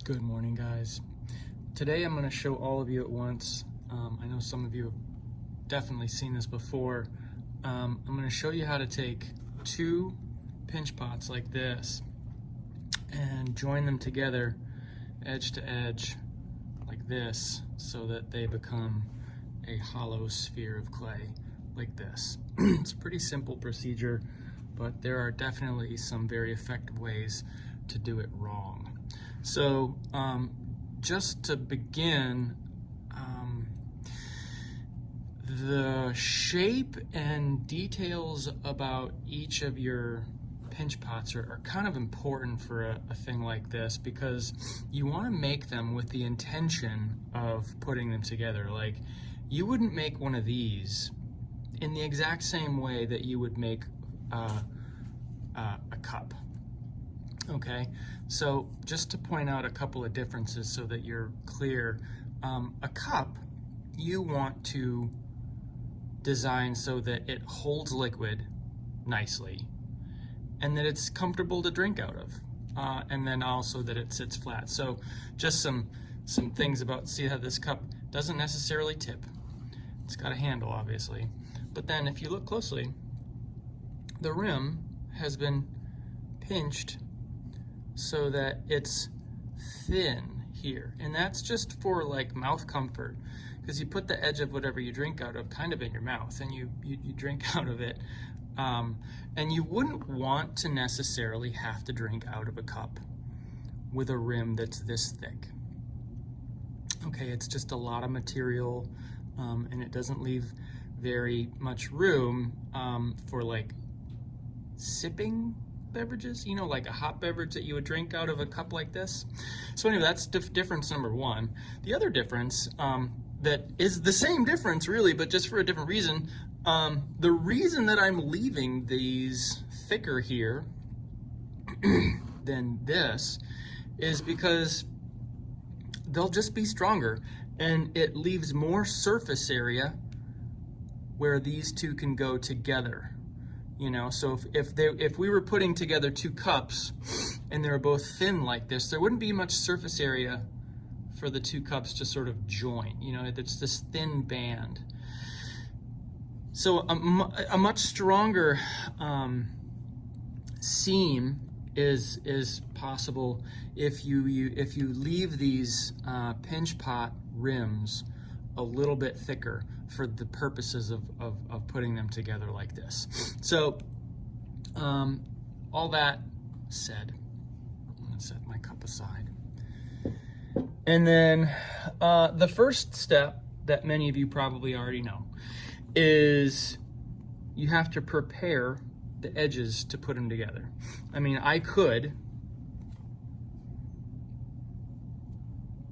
Good morning, guys. Today I'm going to show all of you at once. I know some of you have definitely seen this before. I'm going to show you how to take two pinch pots like this and join them together edge to edge like this so that they become a hollow sphere of clay like this. It's a pretty simple procedure, but there are definitely some very effective ways to do it wrong. So just to begin, the shape and details about each of your pinch pots are kind of important for a thing like this, because you want to make them with the intention of putting them together. Like, you wouldn't make one of these in the exact same way that you would make a cup. Okay, so just to point out a couple of differences so that you're clear, a cup you want to design so that it holds liquid nicely and that it's comfortable to drink out of, and then also that it sits flat. So just some things about, see how this cup doesn't necessarily tip. It's got a handle, obviously, but then if you look closely, the rim has been pinched so that it's thin here, and that's just for like mouth comfort, because you put the edge of whatever you drink out of kind of in your mouth and you drink out of it, and you wouldn't want to necessarily have to drink out of a cup with a rim that's this thick. Okay, it's just a lot of material, and it doesn't leave very much room for like sipping beverages, you know, like a hot beverage that you would drink out of a cup like this. So anyway, that's difference number one. The other difference, that is the same difference really, but just for a different reason, the reason that I'm leaving these thicker here than this is because they'll just be stronger, and it leaves more surface area where these two can go together. You know, so if we were putting together two cups and they were both thin like this, there wouldn't be much surface area for the two cups to sort of join. You know, it's this thin band. So a much stronger seam is possible if you leave these pinch pot rims a little bit thicker for the purposes of putting them together like this. So all that said, I'm gonna set my cup aside. And then the first step that many of you probably already know is you have to prepare the edges to put them together. I mean, I could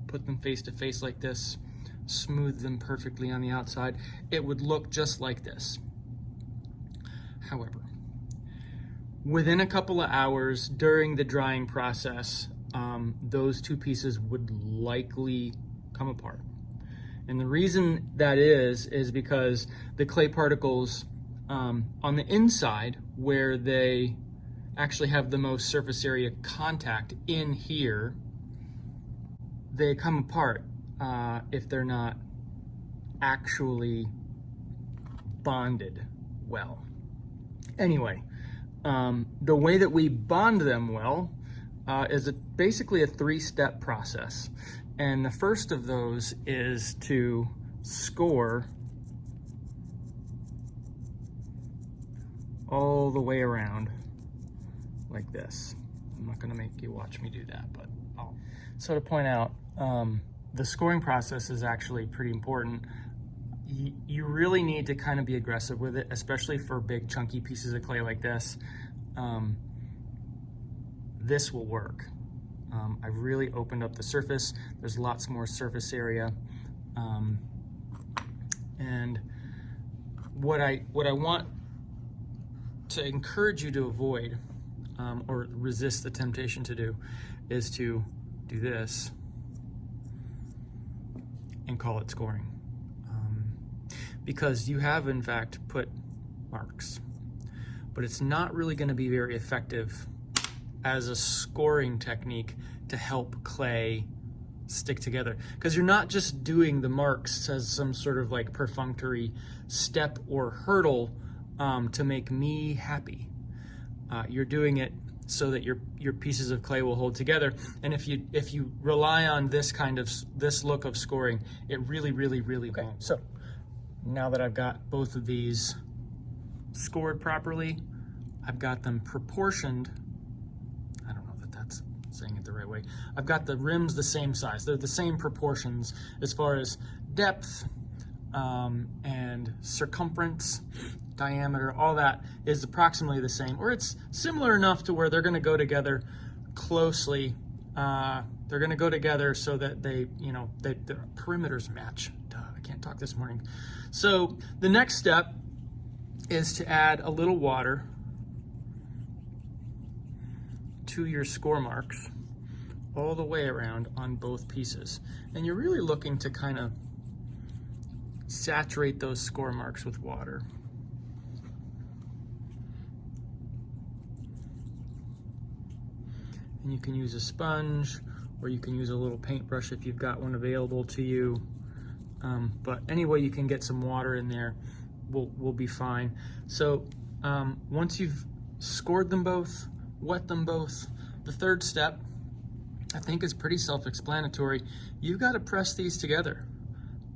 put them face to face like this, smooth them perfectly on the outside. It would look just like this. However, within a couple of hours during the drying process, those two pieces would likely come apart. And the reason that is because the clay particles on the inside, where they actually have the most surface area contact in here, they come apart if they're not actually bonded well. Anyway, the way that we bond them well is basically a three-step process. And the first of those is to score all the way around like this. I'm not gonna make you watch me do that, but I'll. So to point out, the scoring process is actually pretty important. You really need to kind of be aggressive with it, especially for big chunky pieces of clay like this. This will work. I've really opened up the surface. There's lots more surface area. And what I want to encourage you to avoid, or resist the temptation to do, is to do this and call it scoring. Because you have in fact put marks, but it's not really going to be very effective as a scoring technique to help clay stick together, because you're not just doing the marks as some sort of like perfunctory step or hurdle to make me happy. You're doing it so that your pieces of clay will hold together. And if you rely on this look of scoring, it really won't. So now that I've got both of these scored properly, I've got them proportioned. I don't know that that's saying it the right way. I've got the rims the same size. They're the same proportions as far as depth and circumference, diameter, all that is approximately the same, or it's similar enough to where they're going to go together closely. They're going to go together so that the perimeters match. Duh, I can't talk this morning. So the next step is to add a little water to your score marks all the way around on both pieces. And you're really looking to kind of saturate those score marks with water. And you can use a sponge, or you can use a little paintbrush if you've got one available to you. But any way you can get some water in there will be fine. So once you've scored them both, wet them both, the third step, I think, is pretty self-explanatory. You've got to press these together.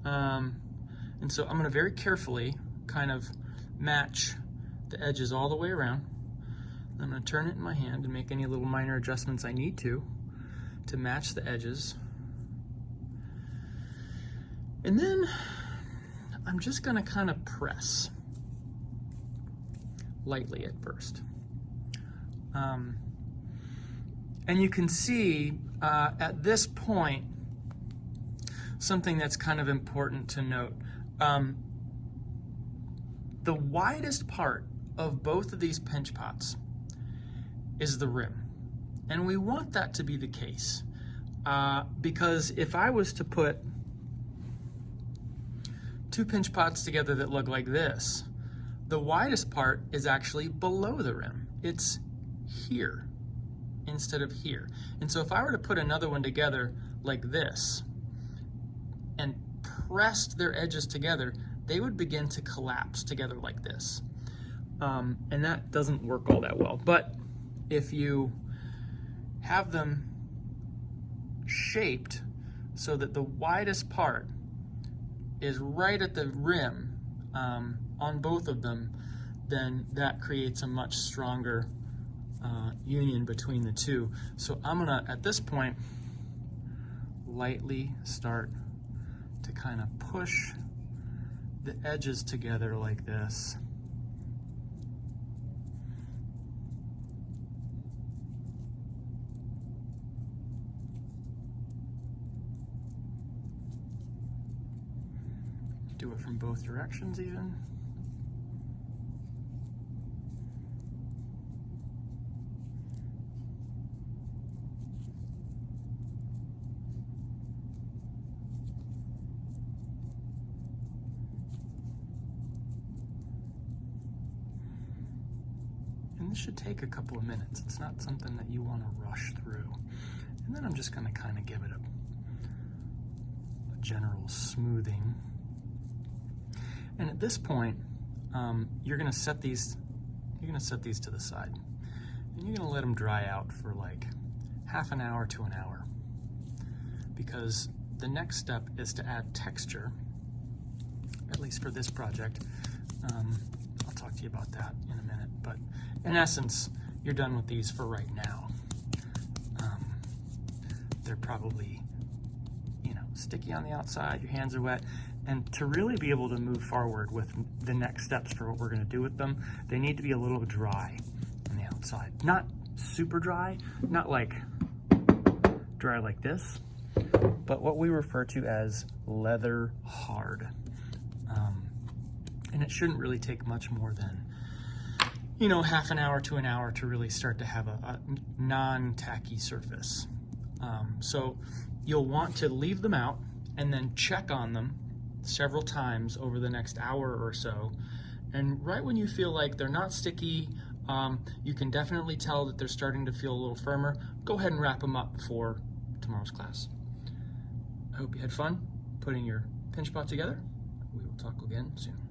And so I'm going to very carefully kind of match the edges all the way around. I'm going to turn it in my hand and make any little minor adjustments I need to match the edges. And then I'm just going to kind of press lightly at first. And you can see at this point something that's kind of important to note. The widest part of both of these pinch pots is the rim. And we want that to be the case because if I was to put two pinch pots together that look like this, the widest part is actually below the rim. It's here instead of here. And so if I were to put another one together like this and pressed their edges together, they would begin to collapse together like this. And that doesn't work all that well. But if you have them shaped so that the widest part is right at the rim on both of them, then that creates a much stronger union between the two. So I'm gonna, at this point, lightly start to kind of push the edges together like this. Do it from both directions even. And this should take a couple of minutes. It's not something that you want to rush through. And then I'm just going to kind of give it a general smoothing. And at this point, you're going to set these to the side. And you're going to let them dry out for like half an hour to an hour. Because the next step is to add texture, at least for this project. I'll talk to you about that in a minute. But in essence, you're done with these for right now. They're probably, sticky on the outside, your hands are wet. And to really be able to move forward with the next steps for what we're going to do with them, they need to be a little dry on the outside. Not super dry, not like dry like this, but what we refer to as leather hard. And it shouldn't really take much more than, half an hour to an hour to really start to have a non-tacky surface. So you'll want to leave them out and then check on them several times over the next hour or so. And right when you feel like they're not sticky, You can definitely tell that they're starting to feel a little firmer. Go ahead and wrap them up for tomorrow's class. I hope you had fun putting your pinch pot together. We will talk again soon.